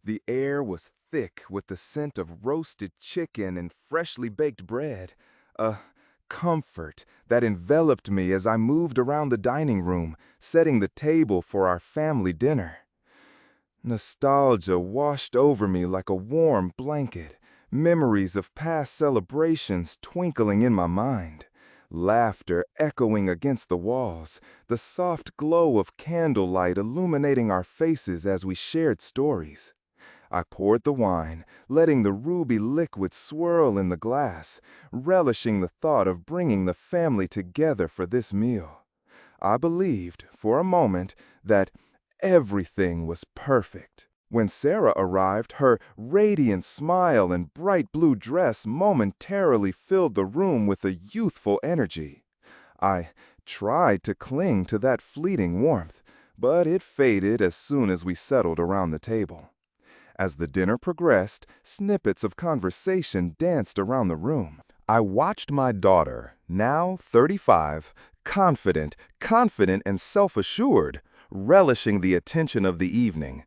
The air was thick with the scent of roasted chicken and freshly baked bread, a comfort that enveloped me as I moved around the dining room, setting the table for our family dinner. Nostalgia washed over me like a warm blanket, memories of past celebrations twinkling in my mind, laughter echoing against the walls, the soft glow of candlelight illuminating our faces as we shared stories. I poured the wine, letting the ruby liquid swirl in the glass, relishing the thought of bringing the family together for this meal. I believed, for a moment, that everything was perfect. When Sarah arrived, her radiant smile and bright blue dress momentarily filled the room with a youthful energy. I tried to cling to that fleeting warmth, but it faded as soon as we settled around the table. As the dinner progressed, snippets of conversation danced around the room. I watched my daughter, now 35, confident and self-assured, relishing the attention of the evening.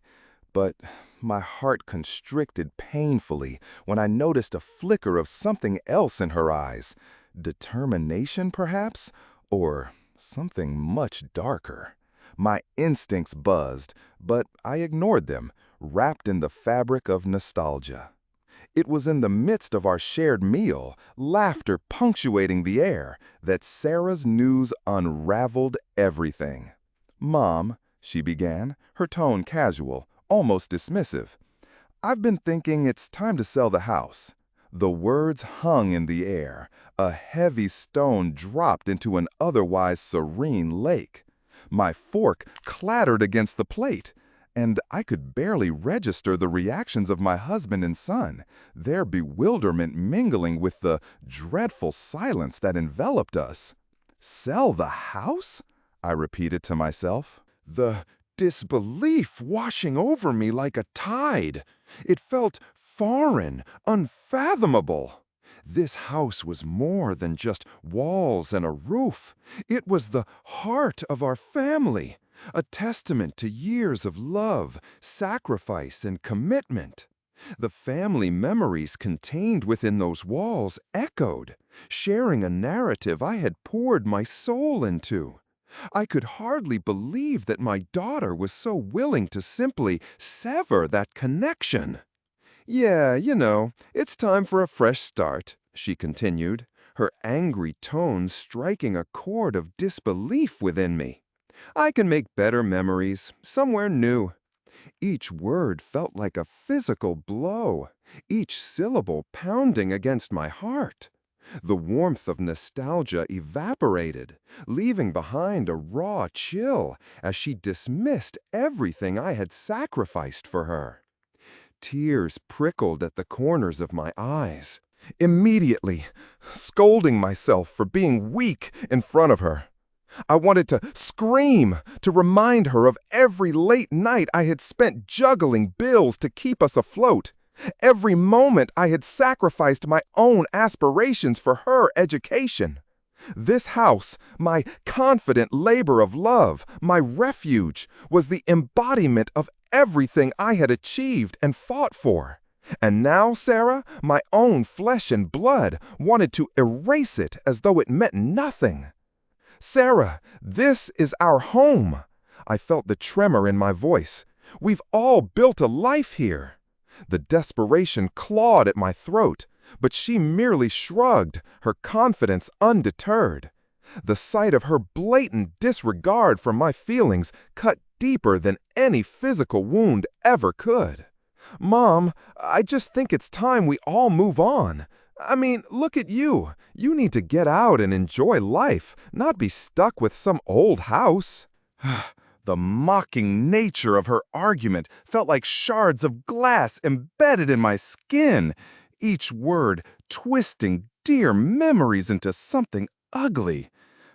But my heart constricted painfully when I noticed a flicker of something else in her eyes. Determination, perhaps? Or something much darker. My instincts buzzed, but I ignored them, wrapped in the fabric of nostalgia. It was in the midst of our shared meal, laughter punctuating the air, that Sarah's news unraveled everything. "Mom," she began, her tone casual, almost dismissive, "I've been thinking it's time to sell the house." The words hung in the air, a heavy stone dropped into an otherwise serene lake. My fork clattered against the plate, and I could barely register the reactions of my husband and son, their bewilderment mingling with the dreadful silence that enveloped us. "Sell the house?" I repeated to myself. The disbelief washing over me like a tide. It felt foreign, unfathomable. This house was more than just walls and a roof. It was the heart of our family, a testament to years of love, sacrifice, and commitment. The family memories contained within those walls echoed, sharing a narrative I had poured my soul into. I could hardly believe that my daughter was so willing to simply sever that connection. "Yeah, it's time for a fresh start," she continued, her angry tone striking a chord of disbelief within me. "I can make better memories, somewhere new." Each word felt like a physical blow, each syllable pounding against my heart. The warmth of nostalgia evaporated, leaving behind a raw chill as she dismissed everything I had sacrificed for her. Tears prickled at the corners of my eyes. Immediately, scolding myself for being weak in front of her, I wanted to scream, to remind her of every late night I had spent juggling bills to keep us afloat, every moment I had sacrificed my own aspirations for her education. This house, my confident labor of love, my refuge, was the embodiment of everything I had achieved and fought for. And now, Sarah, my own flesh and blood, wanted to erase it as though it meant nothing. "Sarah, this is our home." I felt the tremor in my voice. "We've all built a life here." The desperation clawed at my throat, but she merely shrugged, her confidence undeterred. The sight of her blatant disregard for my feelings cut deeper than any physical wound ever could. "Mom, I just think it's time we all move on. I mean, look at you. You need to get out and enjoy life, not be stuck with some old house." The mocking nature of her argument felt like shards of glass embedded in my skin, each word twisting dear memories into something ugly.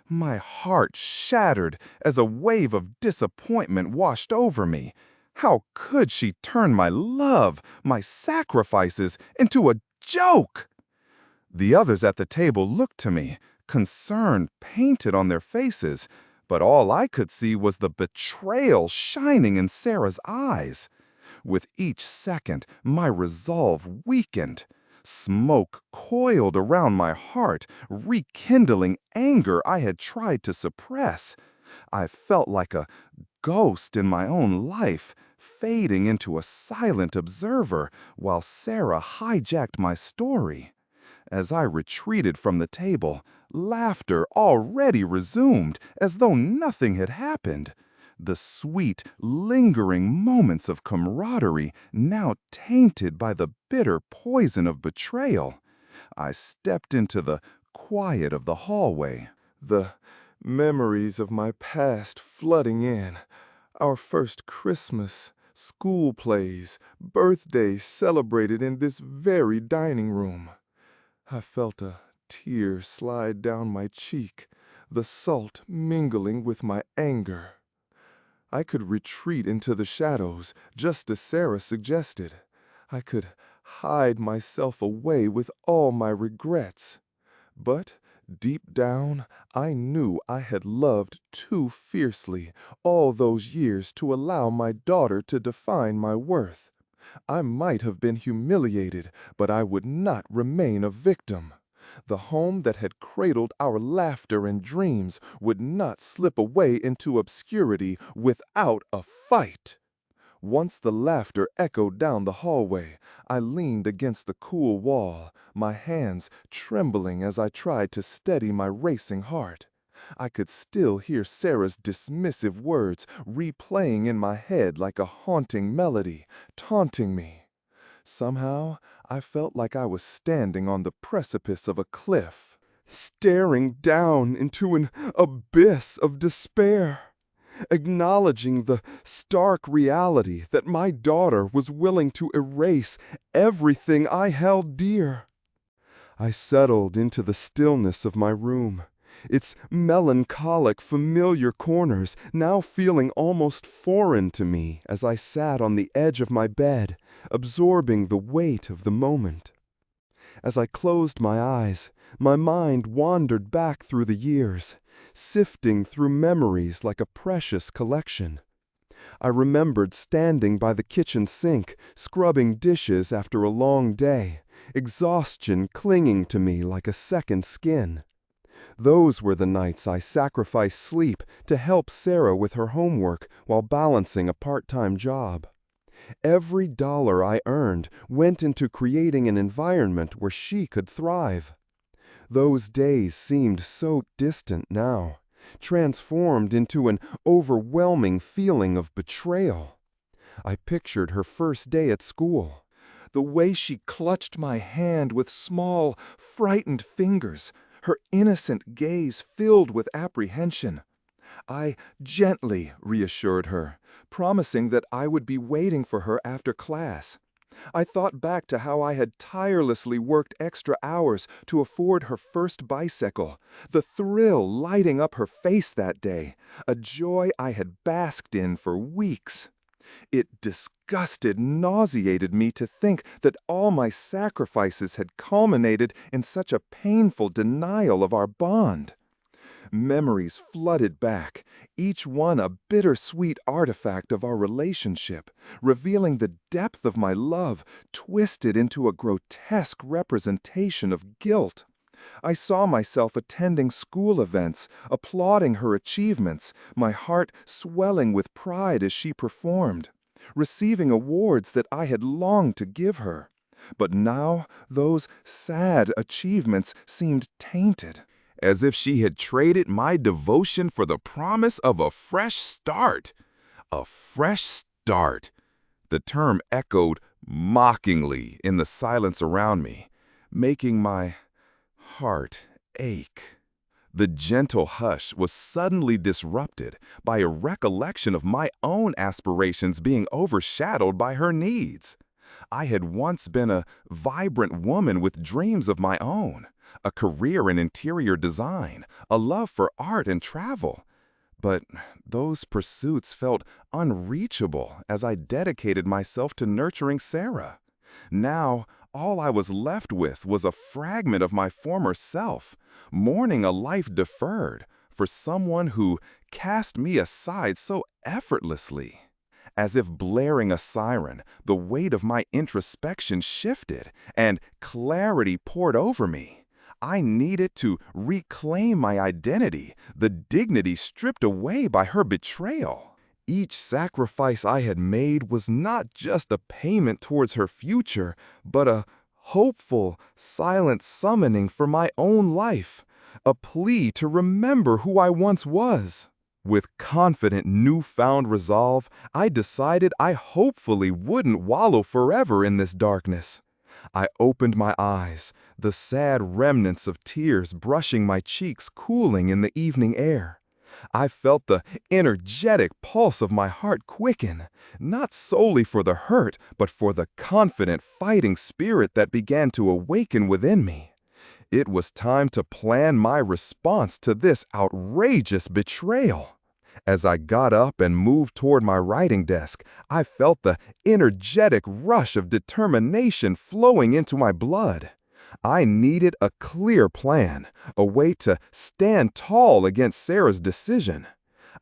My heart shattered as a wave of disappointment washed over me. How could she turn my love, my sacrifices, into a joke? The others at the table looked to me, concern painted on their faces, but all I could see was the betrayal shining in Sarah's eyes. With each second, my resolve weakened. Smoke coiled around my heart, rekindling anger I had tried to suppress. I felt like a ghost in my own life, fading into a silent observer while Sarah hijacked my story. As I retreated from the table, laughter already resumed as though nothing had happened. The sweet, lingering moments of camaraderie now tainted by the bitter poison of betrayal. I stepped into the quiet of the hallway, the memories of my past flooding in. Our first Christmas, school plays, birthdays celebrated in this very dining room. I felt a tear slide down my cheek, the salt mingling with my anger. I could retreat into the shadows, just as Sarah suggested. I could hide myself away with all my regrets. But deep down, I knew I had loved too fiercely all those years to allow my daughter to define my worth. I might have been humiliated, but I would not remain a victim. The home that had cradled our laughter and dreams would not slip away into obscurity without a fight. Once the laughter echoed down the hallway, I leaned against the cool wall, my hands trembling as I tried to steady my racing heart. I could still hear Sarah's dismissive words replaying in my head like a haunting melody, taunting me. Somehow, I felt like I was standing on the precipice of a cliff, staring down into an abyss of despair, acknowledging the stark reality that my daughter was willing to erase everything I held dear. I settled into the stillness of my room, its melancholic, familiar corners now feeling almost foreign to me as I sat on the edge of my bed, absorbing the weight of the moment. As I closed my eyes, my mind wandered back through the years, sifting through memories like a precious collection. I remembered standing by the kitchen sink, scrubbing dishes after a long day, exhaustion clinging to me like a second skin. Those were the nights I sacrificed sleep to help Sarah with her homework while balancing a part-time job. Every dollar I earned went into creating an environment where she could thrive. Those days seemed so distant now, transformed into an overwhelming feeling of betrayal. I pictured her first day at school, the way she clutched my hand with small, frightened fingers, her innocent gaze filled with apprehension. I gently reassured her, promising that I would be waiting for her after class. I thought back to how I had tirelessly worked extra hours to afford her first bicycle, the thrill lighting up her face that day, a joy I had basked in for weeks. It disgusted, nauseated me to think that all my sacrifices had culminated in such a painful denial of our bond. Memories flooded back, each one a bittersweet artifact of our relationship, revealing the depth of my love twisted into a grotesque representation of guilt. I saw myself attending school events, applauding her achievements, my heart swelling with pride as she performed, receiving awards that I had longed to give her. But now those sad achievements seemed tainted, as if she had traded my devotion for the promise of a fresh start. A fresh start. The term echoed mockingly in the silence around me, making my heart ache. The gentle hush was suddenly disrupted by a recollection of my own aspirations being overshadowed by her needs. I had once been a vibrant woman with dreams of my own, a career in interior design, a love for art and travel. But those pursuits felt unreachable as I dedicated myself to nurturing Sarah. Now, all I was left with was a fragment of my former self, mourning a life deferred for someone who cast me aside so effortlessly. As if blaring a siren, the weight of my introspection shifted, and clarity poured over me. I needed to reclaim my identity, the dignity stripped away by her betrayal. Each sacrifice I had made was not just a payment towards her future, but a hopeful, silent summoning for my own life, a plea to remember who I once was. With confident newfound resolve, I decided I hopefully wouldn't wallow forever in this darkness. I opened my eyes, the sad remnants of tears brushing my cheeks cooling in the evening air. I felt the energetic pulse of my heart quicken, not solely for the hurt, but for the confident fighting spirit that began to awaken within me. It was time to plan my response to this outrageous betrayal. As I got up and moved toward my writing desk, I felt the energetic rush of determination flowing into my blood. I needed a clear plan, a way to stand tall against Sarah's decision.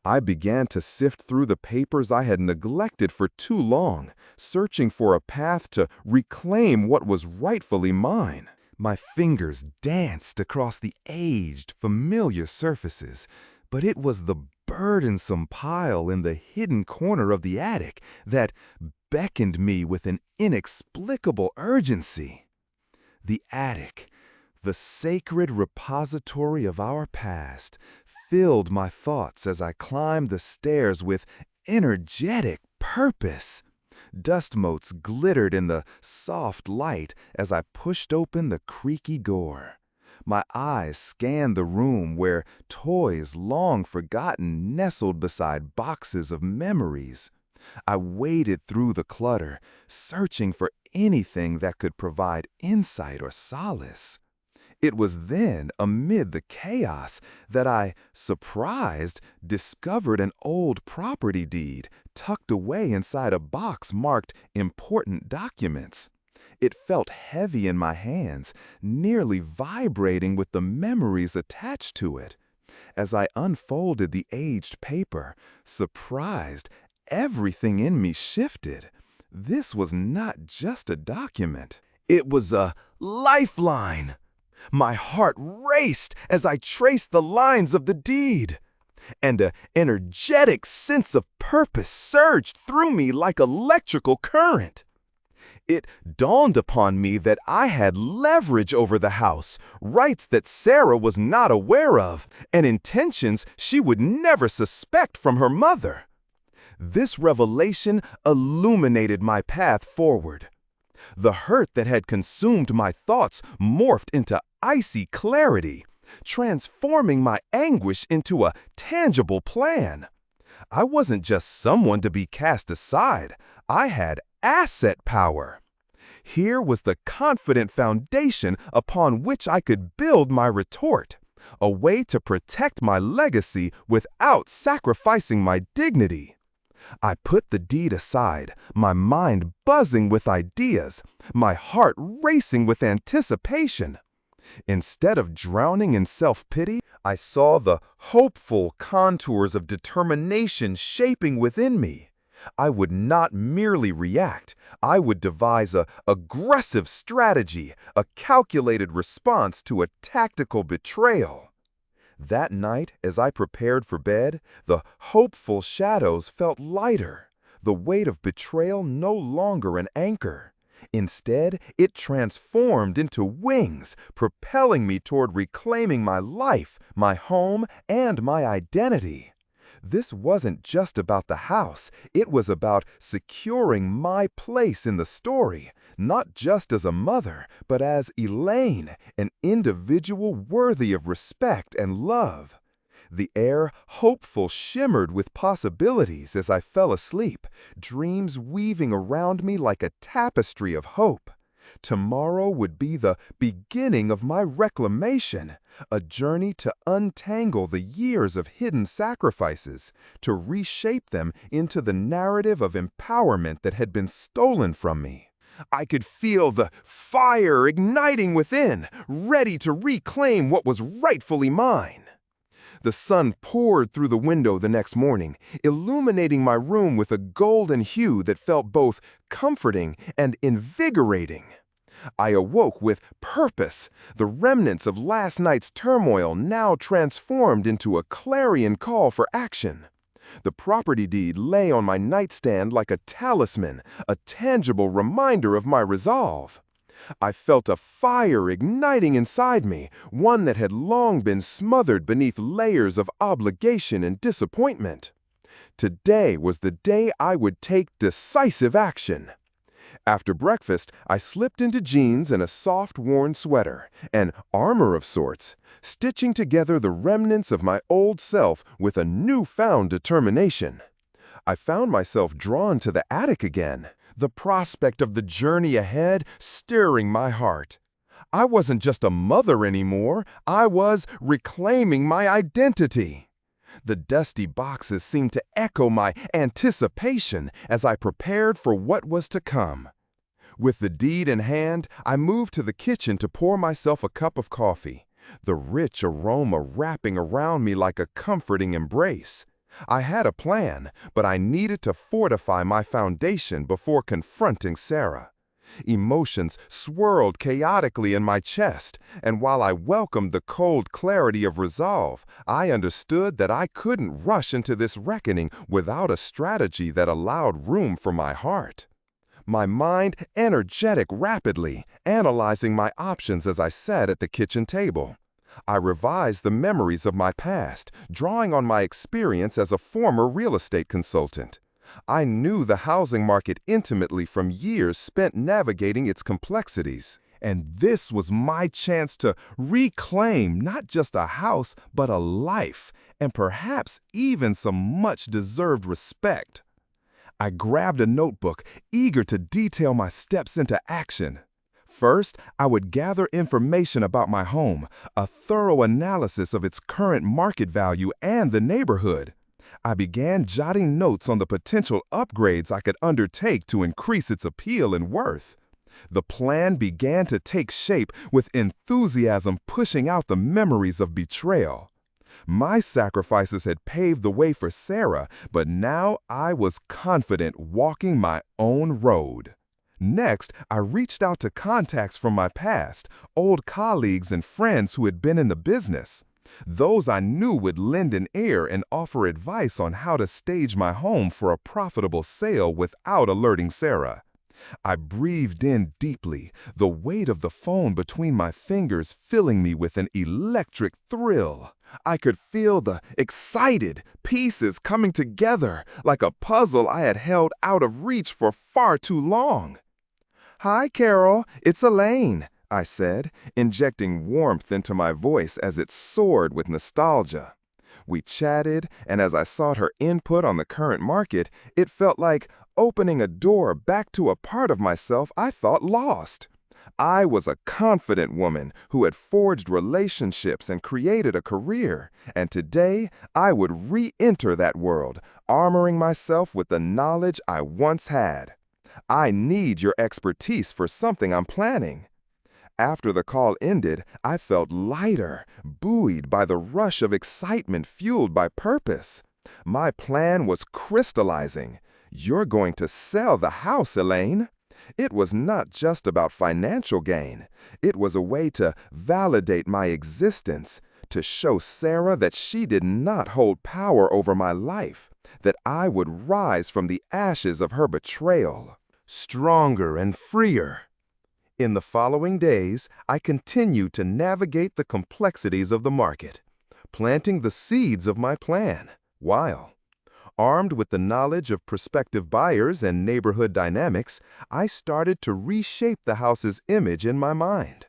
I began to sift through the papers I had neglected for too long, searching for a path to reclaim what was rightfully mine. My fingers danced across the aged, familiar surfaces, but it was the burdensome pile in the hidden corner of the attic that beckoned me with an inexplicable urgency. The attic, the sacred repository of our past, filled my thoughts as I climbed the stairs with energetic purpose. Dust motes glittered in the soft light as I pushed open the creaky door. My eyes scanned the room where toys long forgotten nestled beside boxes of memories. I waded through the clutter, searching for anything that could provide insight or solace. It was then, amid the chaos, that I, surprised, discovered an old property deed tucked away inside a box marked "Important Documents." It felt heavy in my hands, nearly vibrating with the memories attached to it. As I unfolded the aged paper, surprised, everything in me shifted. This was not just a document. It was a lifeline. My heart raced as I traced the lines of the deed, and an energetic sense of purpose surged through me like electrical current. It dawned upon me that I had leverage over the house, rights that Sarah was not aware of, and intentions she would never suspect from her mother. This revelation illuminated my path forward. The hurt that had consumed my thoughts morphed into icy clarity, transforming my anguish into a tangible plan. I wasn't just someone to be cast aside. I had asset power. Here was the confident foundation upon which I could build my retort, a way to protect my legacy without sacrificing my dignity. I put the deed aside, my mind buzzing with ideas, my heart racing with anticipation. Instead of drowning in self-pity, I saw the hopeful contours of determination shaping within me. I would not merely react. I would devise an aggressive strategy, a calculated response to a tactical betrayal. That night, as I prepared for bed, the hopeful shadows felt lighter, the weight of betrayal no longer an anchor. Instead, it transformed into wings, propelling me toward reclaiming my life, my home, and my identity. This wasn't just about the house. It was about securing my place in the story, not just as a mother, but as Elaine, an individual worthy of respect and love. The air, hopeful, shimmered with possibilities as I fell asleep, dreams weaving around me like a tapestry of hope. Tomorrow would be the beginning of my reclamation, a journey to untangle the years of hidden sacrifices, to reshape them into the narrative of empowerment that had been stolen from me. I could feel the fire igniting within, ready to reclaim what was rightfully mine. The sun poured through the window the next morning, illuminating my room with a golden hue that felt both comforting and invigorating. I awoke with purpose, the remnants of last night's turmoil now transformed into a clarion call for action. The property deed lay on my nightstand like a talisman, a tangible reminder of my resolve. I felt a fire igniting inside me, one that had long been smothered beneath layers of obligation and disappointment. Today was the day I would take decisive action. After breakfast, I slipped into jeans and a soft, worn sweater, an armor of sorts, stitching together the remnants of my old self with a newfound determination. I found myself drawn to the attic again, the prospect of the journey ahead stirring my heart. I wasn't just a mother anymore, I was reclaiming my identity. The dusty boxes seemed to echo my anticipation as I prepared for what was to come. With the deed in hand, I moved to the kitchen to pour myself a cup of coffee, the rich aroma wrapping around me like a comforting embrace. I had a plan, but I needed to fortify my foundation before confronting Sarah. Emotions swirled chaotically in my chest, and while I welcomed the cold clarity of resolve, I understood that I couldn't rush into this reckoning without a strategy that allowed room for my heart. My mind energetic rapidly, analyzing my options as I sat at the kitchen table. I revised the memories of my past, drawing on my experience as a former real estate consultant. I knew the housing market intimately from years spent navigating its complexities. And this was my chance to reclaim not just a house, but a life, and perhaps even some much-deserved respect. I grabbed a notebook, eager to detail my steps into action. First, I would gather information about my home, a thorough analysis of its current market value and the neighborhood. I began jotting notes on the potential upgrades I could undertake to increase its appeal and worth. The plan began to take shape with enthusiasm pushing out the memories of betrayal. My sacrifices had paved the way for Sarah, but now I was confident walking my own road. Next, I reached out to contacts from my past, old colleagues and friends who had been in the business. Those I knew would lend an ear and offer advice on how to stage my home for a profitable sale without alerting Sarah. I breathed in deeply, the weight of the phone between my fingers filling me with an electric thrill. I could feel the excited pieces coming together like a puzzle I had held out of reach for far too long. "Hi, Carol, it's Elaine," I said, injecting warmth into my voice as it soared with nostalgia. We chatted, and as I sought her input on the current market, it felt like opening a door back to a part of myself I thought lost. I was a confident woman who had forged relationships and created a career, and today I would re-enter that world, armoring myself with the knowledge I once had. "I need your expertise for something I'm planning." After the call ended, I felt lighter, buoyed by the rush of excitement fueled by purpose. My plan was crystallizing. "You're going to sell the house, Elaine." It was not just about financial gain. It was a way to validate my existence, to show Sarah that she did not hold power over my life, that I would rise from the ashes of her betrayal, stronger and freer. In the following days, I continued to navigate the complexities of the market, planting the seeds of my plan, while, armed with the knowledge of prospective buyers and neighborhood dynamics, I started to reshape the house's image in my mind.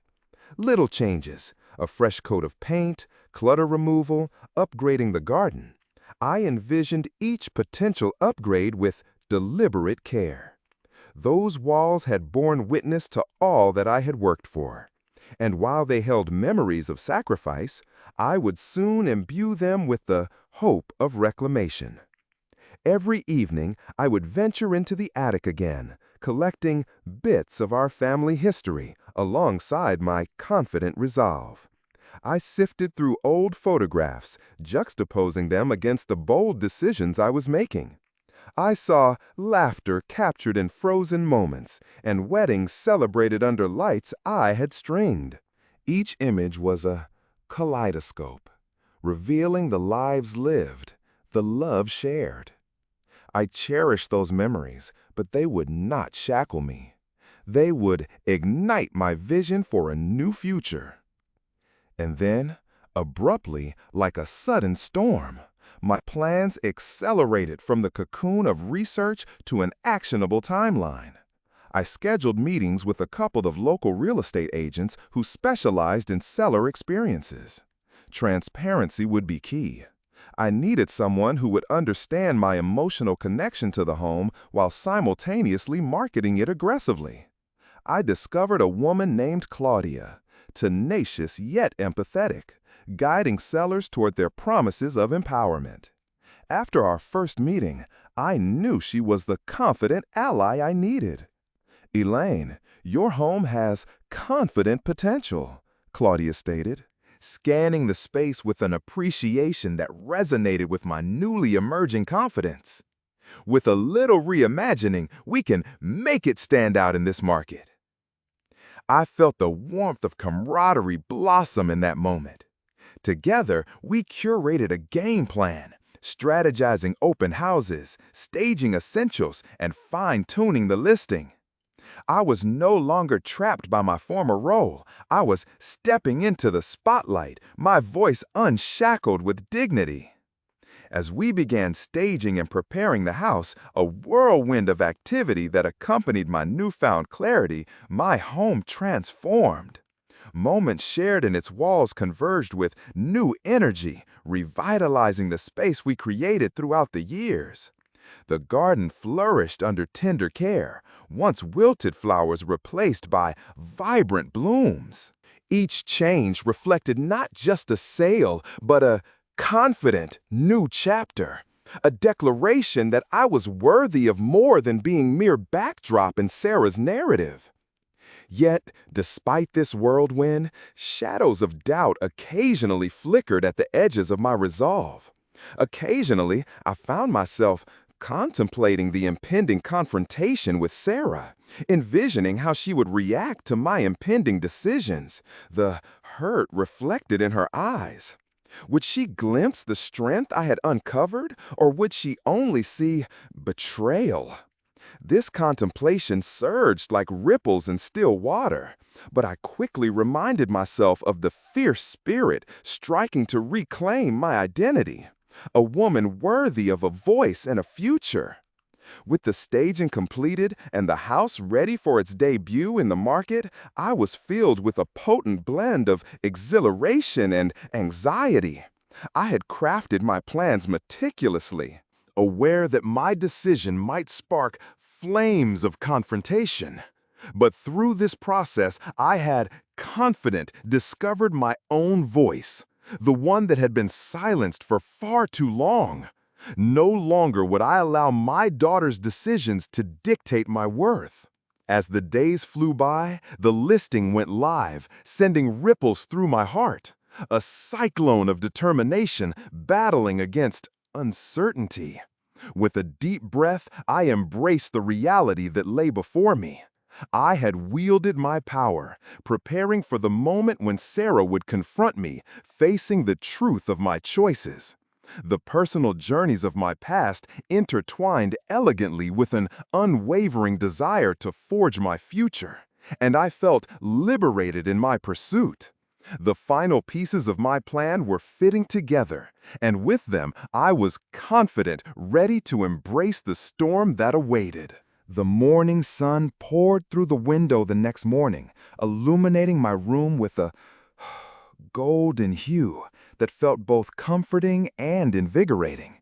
Little changes, a fresh coat of paint, clutter removal, upgrading the garden. I envisioned each potential upgrade with deliberate care. Those walls had borne witness to all that I had worked for. And while they held memories of sacrifice, I would soon imbue them with the hope of reclamation. Every evening, I would venture into the attic again, collecting bits of our family history alongside my confident resolve. I sifted through old photographs, juxtaposing them against the bold decisions I was making. I saw laughter captured in frozen moments and weddings celebrated under lights I had stringed. Each image was a kaleidoscope, revealing the lives lived, the love shared. I cherished those memories, but they would not shackle me. They would ignite my vision for a new future. And then, abruptly, like a sudden storm, my plans accelerated from the cocoon of research to an actionable timeline. I scheduled meetings with a couple of local real estate agents who specialized in seller experiences. Transparency would be key. I needed someone who would understand my emotional connection to the home while simultaneously marketing it aggressively. I discovered a woman named Claudia, tenacious yet empathetic, guiding sellers toward their promises of empowerment. After our first meeting, I knew she was the confident ally I needed. "Elaine, your home has confident potential," Claudia stated, scanning the space with an appreciation that resonated with my newly emerging confidence. "With a little reimagining, we can make it stand out in this market." I felt the warmth of camaraderie blossom in that moment. Together, we curated a game plan, strategizing open houses, staging essentials, and fine-tuning the listing. I was no longer trapped by my former role. I was stepping into the spotlight, my voice unshackled with dignity. As we began staging and preparing the house, a whirlwind of activity that accompanied my newfound clarity, my home transformed. Moments shared in its walls converged with new energy, revitalizing the space we created throughout the years. The garden flourished under tender care, once wilted flowers replaced by vibrant blooms. Each change reflected not just a sale, but a confident new chapter, a declaration that I was worthy of more than being mere backdrop in Sarah's narrative. Yet, despite this whirlwind, shadows of doubt occasionally flickered at the edges of my resolve. Occasionally, I found myself contemplating the impending confrontation with Sarah, envisioning how she would react to my impending decisions, the hurt reflected in her eyes. Would she glimpse the strength I had uncovered, or would she only see betrayal? This contemplation surged like ripples in still water, but I quickly reminded myself of the fierce spirit striking to reclaim my identity, a woman worthy of a voice and a future. With the staging completed and the house ready for its debut in the market, I was filled with a potent blend of exhilaration and anxiety. I had crafted my plans meticulously, aware that my decision might spark flames of confrontation. But through this process, I had confident discovered my own voice, the one that had been silenced for far too long. No longer would I allow my daughter's decisions to dictate my worth. As the days flew by, the listing went live, sending ripples through my heart, a cyclone of determination battling against uncertainty. With a deep breath, I embraced the reality that lay before me. I had wielded my power, preparing for the moment when Sarah would confront me, facing the truth of my choices. The personal journeys of my past intertwined elegantly with an unwavering desire to forge my future, and I felt liberated in my pursuit. The final pieces of my plan were fitting together, and with them I was confident, ready to embrace the storm that awaited. The morning sun poured through the window the next morning, illuminating my room with a golden hue that felt both comforting and invigorating.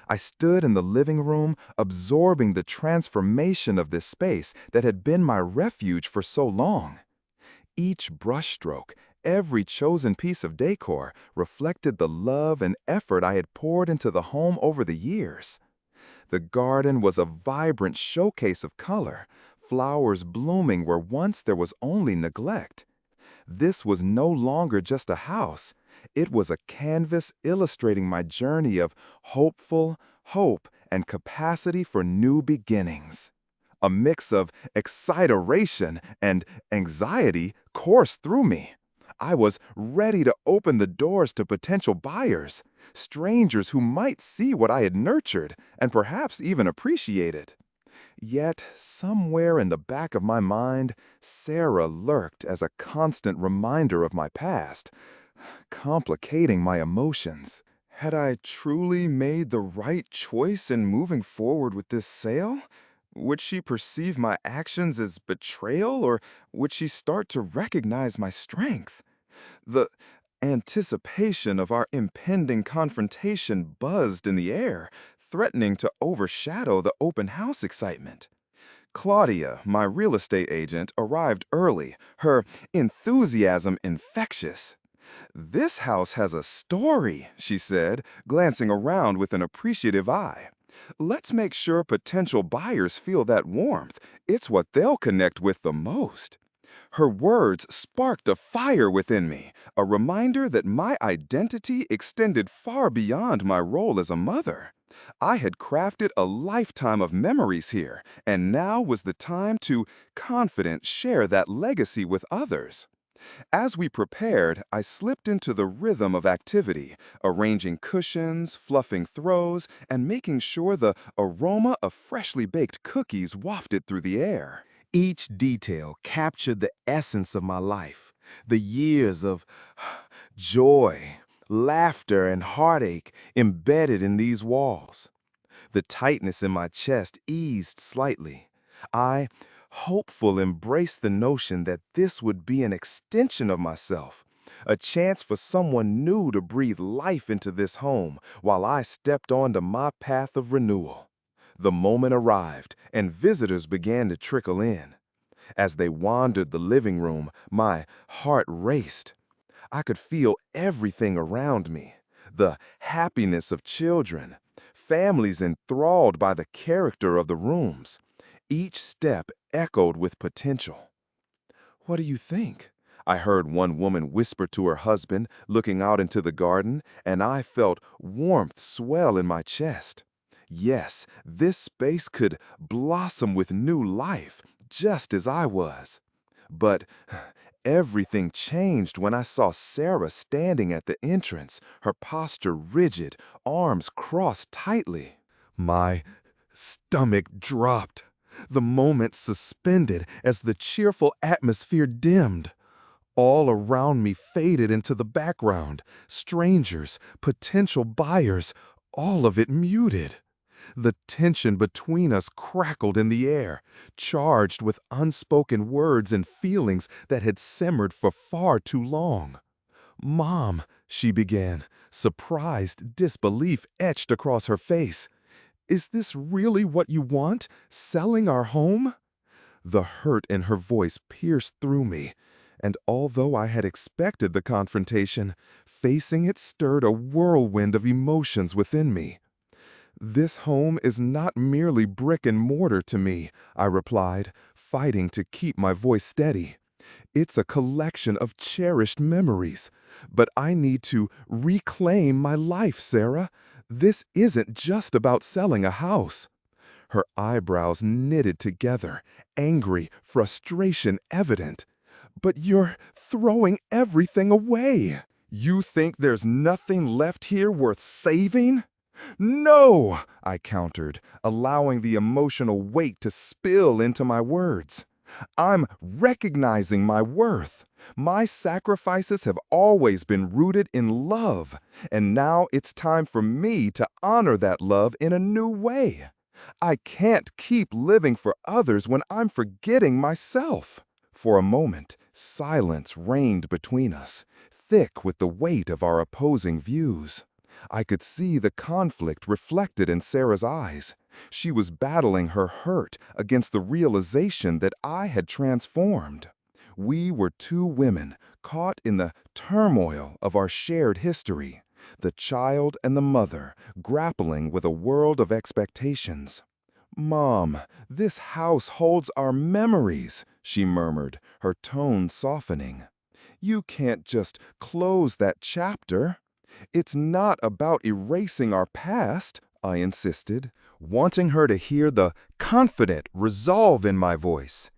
I stood in the living room, absorbing the transformation of this space that had been my refuge for so long. Each brushstroke, every chosen piece of decor reflected the love and effort I had poured into the home over the years. The garden was a vibrant showcase of color, flowers blooming where once there was only neglect. This was no longer just a house. It was a canvas illustrating my journey of hope, and capacity for new beginnings. A mix of excitation and anxiety coursed through me. I was ready to open the doors to potential buyers, strangers who might see what I had nurtured and perhaps even appreciate it. Yet, somewhere in the back of my mind, Sarah lurked as a constant reminder of my past, complicating my emotions. Had I truly made the right choice in moving forward with this sale? Would she perceive my actions as betrayal, or would she start to recognize my strength? The anticipation of our impending confrontation buzzed in the air, threatening to overshadow the open house excitement. Claudia, my real estate agent, arrived early, her enthusiasm infectious. "This house has a story," she said, glancing around with an appreciative eye. "Let's make sure potential buyers feel that warmth. It's what they'll connect with the most." Her words sparked a fire within me, a reminder that my identity extended far beyond my role as a mother. I had crafted a lifetime of memories here, and now was the time to confident share that legacy with others. As we prepared, I slipped into the rhythm of activity, arranging cushions, fluffing throws, and making sure the aroma of freshly baked cookies wafted through the air. Each detail captured the essence of my life, the years of joy, laughter, and heartache embedded in these walls. The tightness in my chest eased slightly. I, hopeful, embraced the notion that this would be an extension of myself, a chance for someone new to breathe life into this home while I stepped onto my path of renewal. The moment arrived, and visitors began to trickle in. As they wandered the living room, my heart raced. I could feel everything around me, the happiness of children, families enthralled by the character of the rooms. Each step echoed with potential. "What do you think?" I heard one woman whisper to her husband, looking out into the garden, and I felt warmth swell in my chest. Yes, this space could blossom with new life, just as I was. But everything changed when I saw Sarah standing at the entrance, her posture rigid, arms crossed tightly. My stomach dropped. The moment suspended as the cheerful atmosphere dimmed. All around me faded into the background. Strangers, potential buyers, all of it muted. The tension between us crackled in the air, charged with unspoken words and feelings that had simmered for far too long. "Mom," she began, surprised disbelief etched across her face. "Is this really what you want, selling our home?" The hurt in her voice pierced through me, and although I had expected the confrontation, facing it stirred a whirlwind of emotions within me. "This home is not merely brick and mortar to me," I replied, fighting to keep my voice steady. "It's a collection of cherished memories. But I need to reclaim my life, Sarah. This isn't just about selling a house." Her eyebrows knitted together, angry, frustration evident. "But you're throwing everything away. You think there's nothing left here worth saving?" "No," I countered, allowing the emotional weight to spill into my words. "I'm recognizing my worth. My sacrifices have always been rooted in love, and now it's time for me to honor that love in a new way. I can't keep living for others when I'm forgetting myself." For a moment, silence reigned between us, thick with the weight of our opposing views. I could see the conflict reflected in Sarah's eyes. She was battling her hurt against the realization that I had transformed. We were two women caught in the turmoil of our shared history, the child and the mother grappling with a world of expectations. "Mom, this house holds our memories," she murmured, her tone softening. You can't just close that chapter. It's not about erasing our past, I insisted, wanting her to hear the confident resolve in my voice.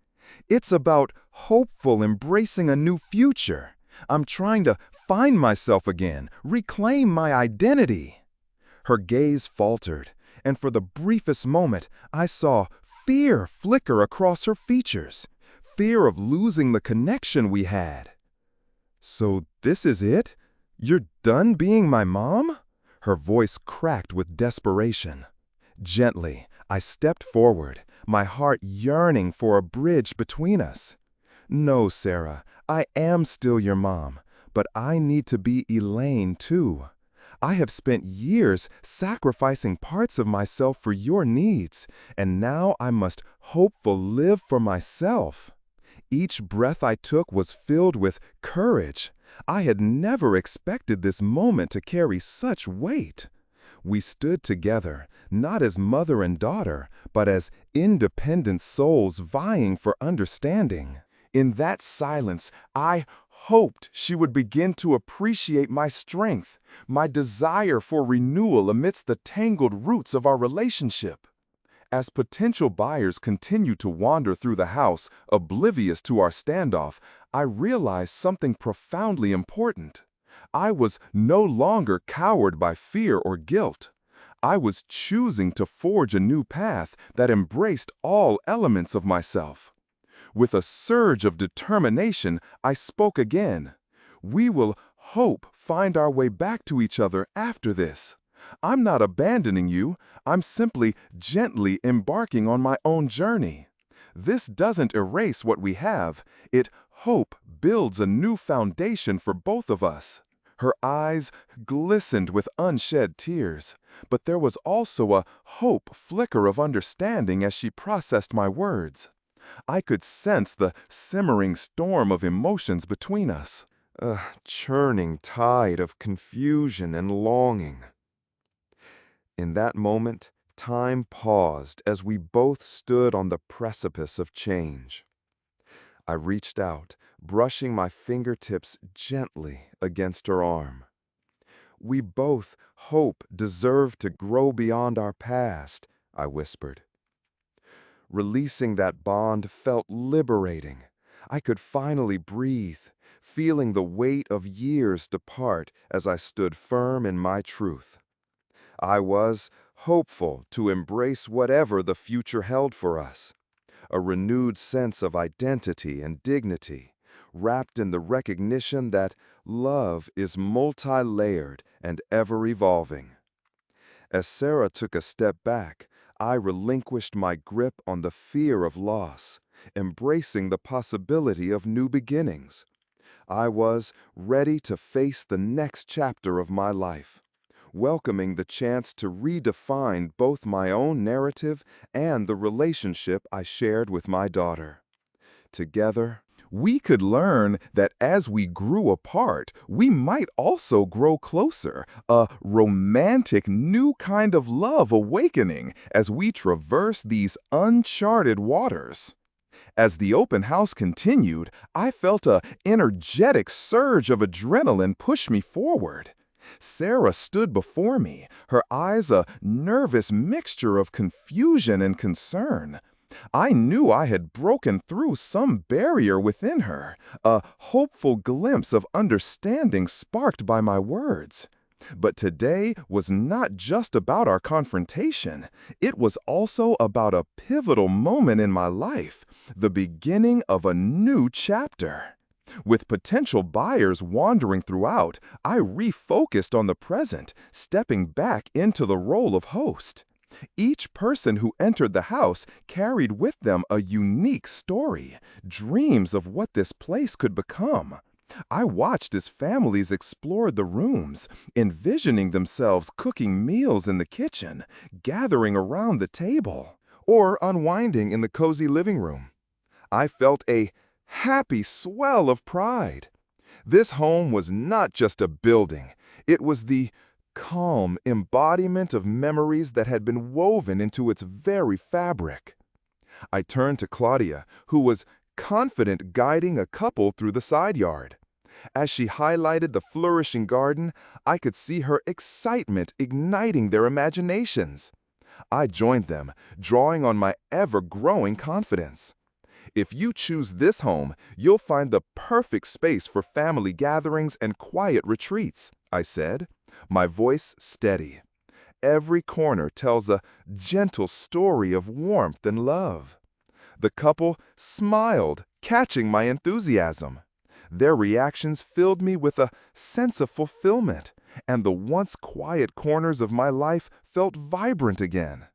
It's about hopeful embracing a new future. I'm trying to find myself again, reclaim my identity. Her gaze faltered, and for the briefest moment, I saw fear flicker across her features. Fear of losing the connection we had. So this is it? You're done being my mom? Her voice cracked with desperation. Gently, I stepped forward, my heart yearning for a bridge between us. No, Sarah, I am still your mom, but I need to be Elaine too. I have spent years sacrificing parts of myself for your needs, and now I must hopefully live for myself. Each breath I took was filled with courage. I had never expected this moment to carry such weight. We stood together, not as mother and daughter, but as independent souls vying for understanding. In that silence, I hoped she would begin to appreciate my strength, my desire for renewal amidst the tangled roots of our relationship. As potential buyers continued to wander through the house, oblivious to our standoff, I realized something profoundly important. I was no longer cowered by fear or guilt. I was choosing to forge a new path that embraced all elements of myself. With a surge of determination, I spoke again. We will find our way back to each other after this. I'm not abandoning you. I'm simply gently embarking on my own journey. This doesn't erase what we have. It builds a new foundation for both of us. Her eyes glistened with unshed tears, but there was also a flicker of understanding as she processed my words. I could sense the simmering storm of emotions between us, a churning tide of confusion and longing. In that moment, time paused as we both stood on the precipice of change. I reached out, brushing my fingertips gently against her arm. We both deserve to grow beyond our past, I whispered. Releasing that bond felt liberating. I could finally breathe, feeling the weight of years depart as I stood firm in my truth. I was hopeful to embrace whatever the future held for us. A renewed sense of identity and dignity, wrapped in the recognition that love is multi-layered and ever-evolving. As Sarah took a step back, I relinquished my grip on the fear of loss, embracing the possibility of new beginnings. I was ready to face the next chapter of my life, welcoming the chance to redefine both my own narrative and the relationship I shared with my daughter. Together, we could learn that as we grew apart, we might also grow closer, a romantic new kind of love awakening as we traverse these uncharted waters. As the open house continued, I felt an energetic surge of adrenaline push me forward. Sarah stood before me, her eyes a nervous mixture of confusion and concern. I knew I had broken through some barrier within her, a hopeful glimpse of understanding sparked by my words. But today was not just about our confrontation. It was also about a pivotal moment in my life, the beginning of a new chapter. With potential buyers wandering throughout, I refocused on the present, stepping back into the role of host. Each person who entered the house carried with them a unique story, dreams of what this place could become. I watched as families explored the rooms, envisioning themselves cooking meals in the kitchen, gathering around the table, or unwinding in the cozy living room. I felt a happy swell of pride. This home was not just a building, it was the calm embodiment of memories that had been woven into its very fabric. I turned to Claudia, who was confident guiding a couple through the side yard. As she highlighted the flourishing garden, I could see her excitement igniting their imaginations. I joined them, drawing on my ever-growing confidence. If you choose this home, you'll find the perfect space for family gatherings and quiet retreats, I said, my voice steady. Every corner tells a gentle story of warmth and love. The couple smiled, catching my enthusiasm. Their reactions filled me with a sense of fulfillment, and the once quiet corners of my life felt vibrant again.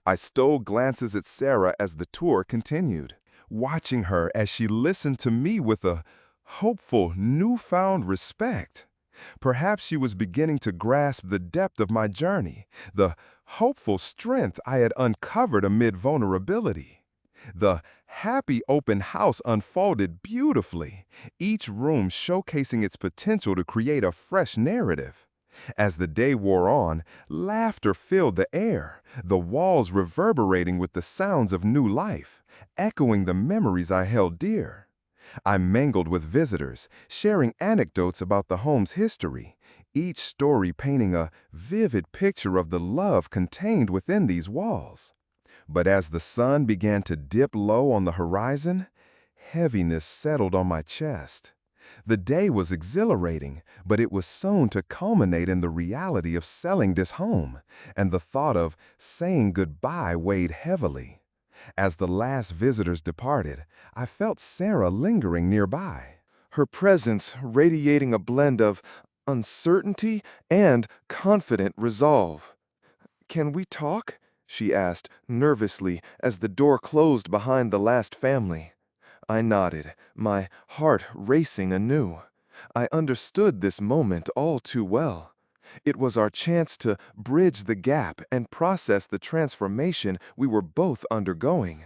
I stole glances at Sarah as the tour continued, watching her as she listened to me with a hopeful, newfound respect. Perhaps she was beginning to grasp the depth of my journey, the hopeful strength I had uncovered amid vulnerability. The happy open house unfolded beautifully, each room showcasing its potential to create a fresh narrative. As the day wore on, laughter filled the air, the walls reverberating with the sounds of new life, echoing the memories I held dear. I mingled with visitors, sharing anecdotes about the home's history, each story painting a vivid picture of the love contained within these walls. But as the sun began to dip low on the horizon, heaviness settled on my chest. The day was exhilarating, but it was soon to culminate in the reality of selling this home, and the thought of saying goodbye weighed heavily. As the last visitors departed, I felt Sarah lingering nearby, her presence radiating a blend of uncertainty and confident resolve. "Can we talk?" she asked nervously as the door closed behind the last family. I nodded, my heart racing anew. I understood this moment all too well. It was our chance to bridge the gap and process the transformation we were both undergoing.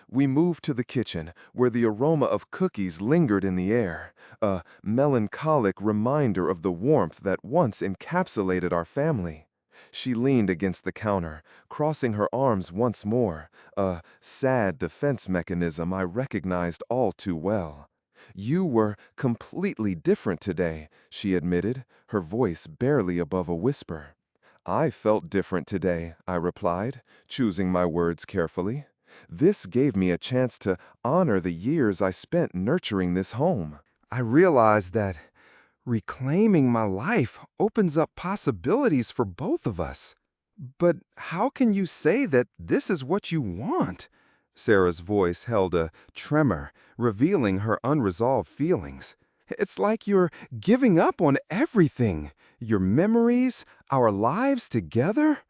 We moved to the kitchen, where the aroma of cookies lingered in the air, a melancholic reminder of the warmth that once encapsulated our family. She leaned against the counter, crossing her arms once more, a sad defense mechanism I recognized all too well. "You were completely different today," she admitted, her voice barely above a whisper. "I felt different today," I replied, choosing my words carefully. This gave me a chance to honor the years I spent nurturing this home. I realized that reclaiming my life opens up possibilities for both of us. "But how can you say that this is what you want?" Sarah's voice held a tremor, revealing her unresolved feelings. "It's like you're giving up on everything, your memories, our lives together."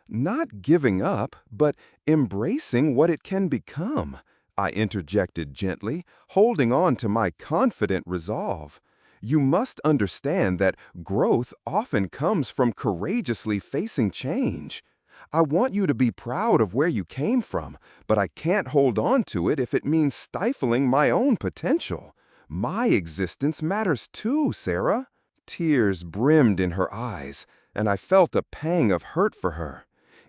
"Not giving up, but embracing what it can become," I interjected gently, holding on to my confident resolve. "You must understand that growth often comes from courageously facing change. I want you to be proud of where you came from, but I can't hold on to it if it means stifling my own potential. My existence matters too, Sarah." Tears brimmed in her eyes, and I felt a pang of hurt for her.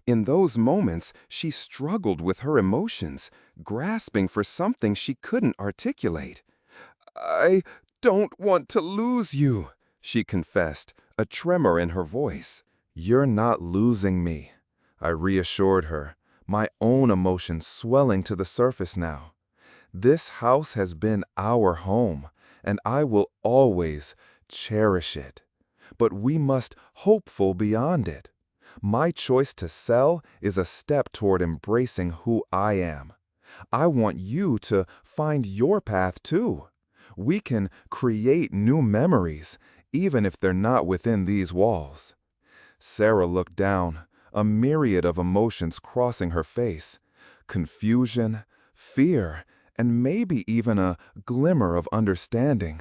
In those moments, she struggled with her emotions, grasping for something she couldn't articulate. "I don't want to lose you," she confessed, a tremor in her voice. "You're not losing me," I reassured her, my own emotions swelling to the surface now. "This house has been our home, and I will always cherish it. But we must hopeful beyond it. My choice to sell is a step toward embracing who I am. I want you to find your path too. We can create new memories, even if they're not within these walls." Sarah looked down, a myriad of emotions crossing her face: confusion, fear, and maybe even a glimmer of understanding.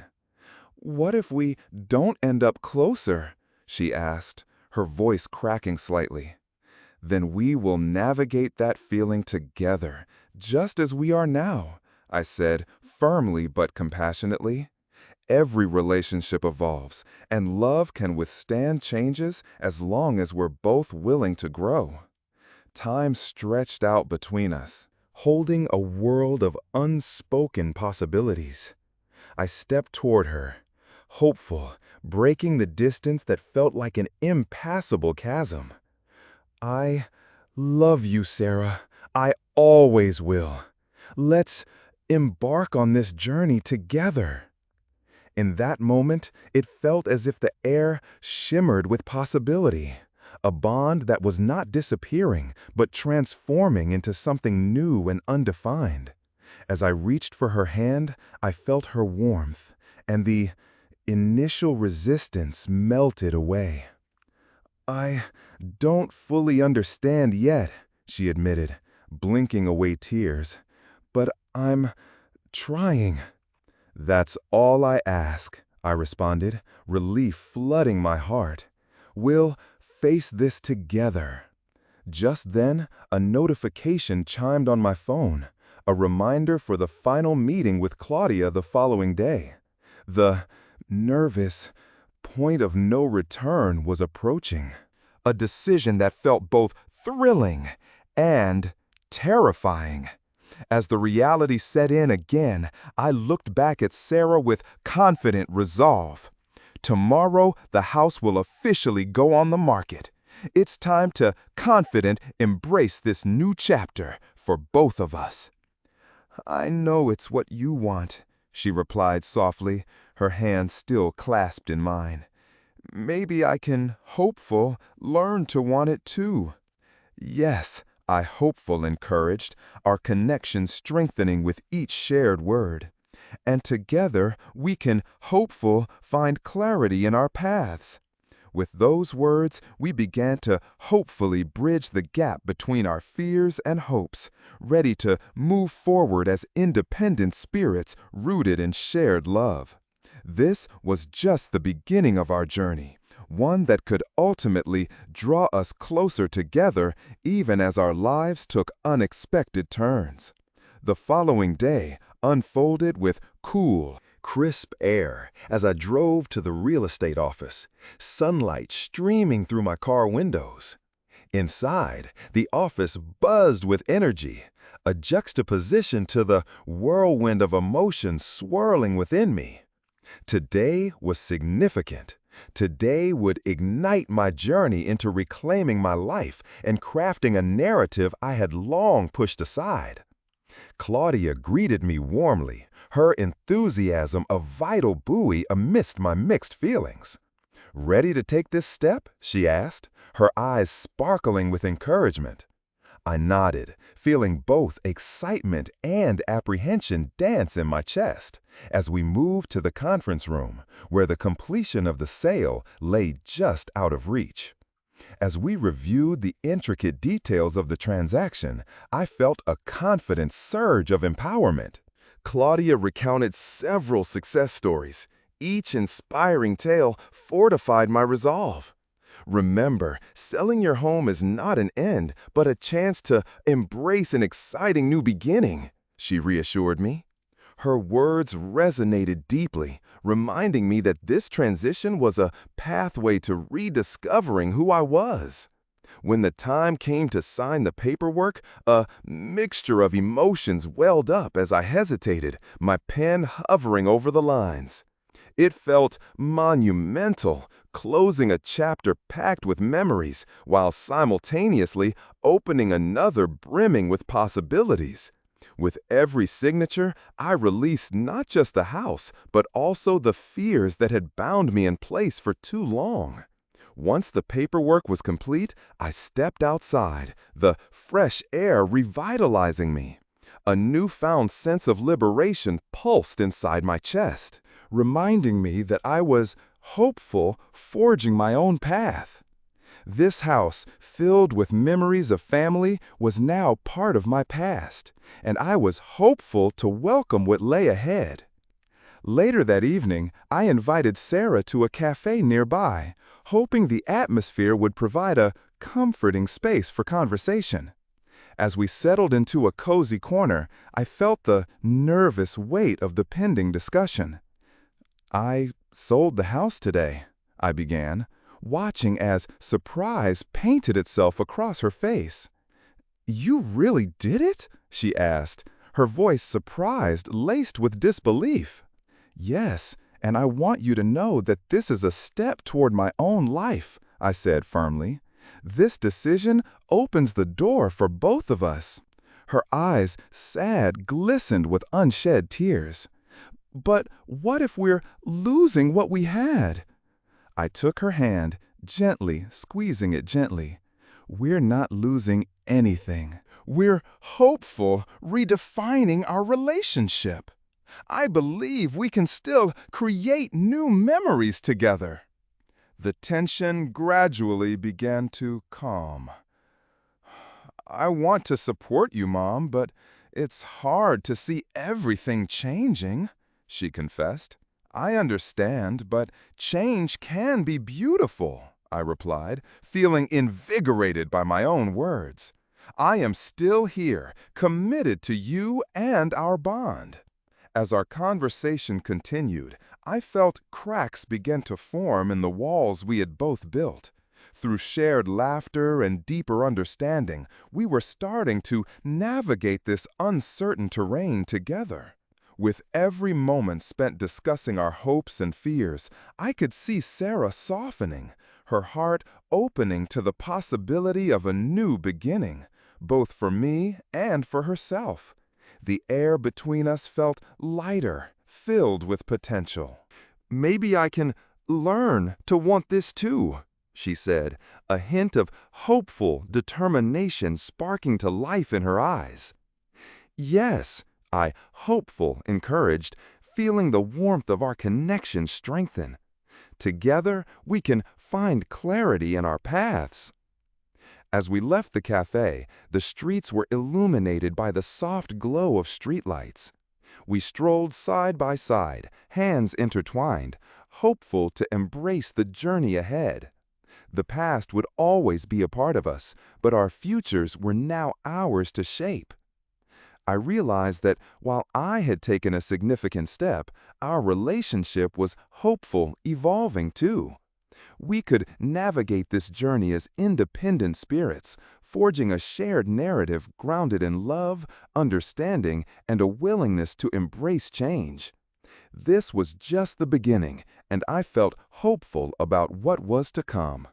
"What if we don't end up closer?" she asked, her voice cracking slightly. "Then we will navigate that feeling together, just as we are now," I said, firmly but compassionately. Every relationship evolves, and love can withstand changes as long as we're both willing to grow. Time stretched out between us, holding a world of unspoken possibilities. I stepped toward her, hopeful, breaking the distance that felt like an impassable chasm. "I love you, Sarah. I always will. Let's embark on this journey together." In that moment, it felt as if the air shimmered with possibility, a bond that was not disappearing, but transforming into something new and undefined. As I reached for her hand, I felt her warmth, and the initial resistance melted away. "I don't fully understand yet," she admitted, blinking away tears, "but I'm trying." "That's all I ask," I responded, relief flooding my heart. "We'll face this together." Just then, a notification chimed on my phone, a reminder for the final meeting with Claudia the following day. The nervous point of no return was approaching. A decision that felt both thrilling and terrifying. As the reality set in again, I looked back at Sarah with confident resolve. Tomorrow, the house will officially go on the market. It's time to confident embrace this new chapter for both of us. "I know it's what you want," she replied softly, her hand still clasped in mine. "Maybe I can, hopeful, learn to want it too." "Yes," I hopeful encouraged, our connection strengthening with each shared word. "And together we can, hopeful, find clarity in our paths." With those words, we began to hopefully bridge the gap between our fears and hopes, ready to move forward as independent spirits rooted in shared love. This was just the beginning of our journey, one that could ultimately draw us closer together even as our lives took unexpected turns. The following day unfolded with cool, crisp air as I drove to the real estate office, sunlight streaming through my car windows. Inside, the office buzzed with energy, a juxtaposition to the whirlwind of emotions swirling within me. Today was significant. Today would ignite my journey into reclaiming my life and crafting a narrative I had long pushed aside. Claudia greeted me warmly, her enthusiasm a vital buoy amidst my mixed feelings. "Ready to take this step?" she asked, her eyes sparkling with encouragement. I nodded, feeling both excitement and apprehension dance in my chest as we moved to the conference room, where the completion of the sale lay just out of reach. As we reviewed the intricate details of the transaction, I felt a confident surge of empowerment. Claudia recounted several success stories. Each inspiring tale fortified my resolve. "Remember, selling your home is not an end, but a chance to embrace an exciting new beginning," she reassured me. Her words resonated deeply, reminding me that this transition was a pathway to rediscovering who I was. When the time came to sign the paperwork, a mixture of emotions welled up as I hesitated, my pen hovering over the lines. It felt monumental, closing a chapter packed with memories, while simultaneously opening another brimming with possibilities. With every signature, I released not just the house, but also the fears that had bound me in place for too long. Once the paperwork was complete, I stepped outside, the fresh air revitalizing me. A newfound sense of liberation pulsed inside my chest, reminding me that I was hopeful, forging my own path. This house, filled with memories of family, was now part of my past, and I was hopeful to welcome what lay ahead. Later that evening, I invited Sarah to a cafe nearby, hoping the atmosphere would provide a comforting space for conversation. As we settled into a cozy corner, I felt the nervous weight of the pending discussion. "I sold the house today," I began, watching as surprise painted itself across her face. "You really did it?" she asked, her voice surprised, laced with disbelief. "Yes, And I want you to know that this is a step toward my own life, I said firmly. This decision opens the door for both of us. Her eyes, sad, glistened with unshed tears. But what if we're losing what we had? I took her hand, gently squeezing it gently. We're not losing anything. We're hopeful, redefining our relationship. I believe we can still create new memories together. The tension gradually began to calm. I want to support you, Mom, but it's hard to see everything changing, she confessed. I understand, but change can be beautiful, I replied, feeling invigorated by my own words. I am still here, committed to you and our bond. As our conversation continued, I felt cracks begin to form in the walls we had both built. Through shared laughter and deeper understanding, we were starting to navigate this uncertain terrain together. With every moment spent discussing our hopes and fears, I could see Sarah softening, her heart opening to the possibility of a new beginning, both for me and for herself. The air between us felt lighter, filled with potential. Maybe I can learn to want this too, she said, a hint of hopeful determination sparking to life in her eyes. Yes, I hopeful encouraged, feeling the warmth of our connection strengthen. Together, we can find clarity in our paths. As we left the cafe, the streets were illuminated by the soft glow of streetlights. We strolled side by side, hands intertwined, hopeful to embrace the journey ahead. The past would always be a part of us, but our futures were now ours to shape. I realized that while I had taken a significant step, our relationship was hopeful, evolving too. We could navigate this journey as independent spirits, forging a shared narrative grounded in love, understanding, and a willingness to embrace change. This was just the beginning, and I felt hopeful about what was to come.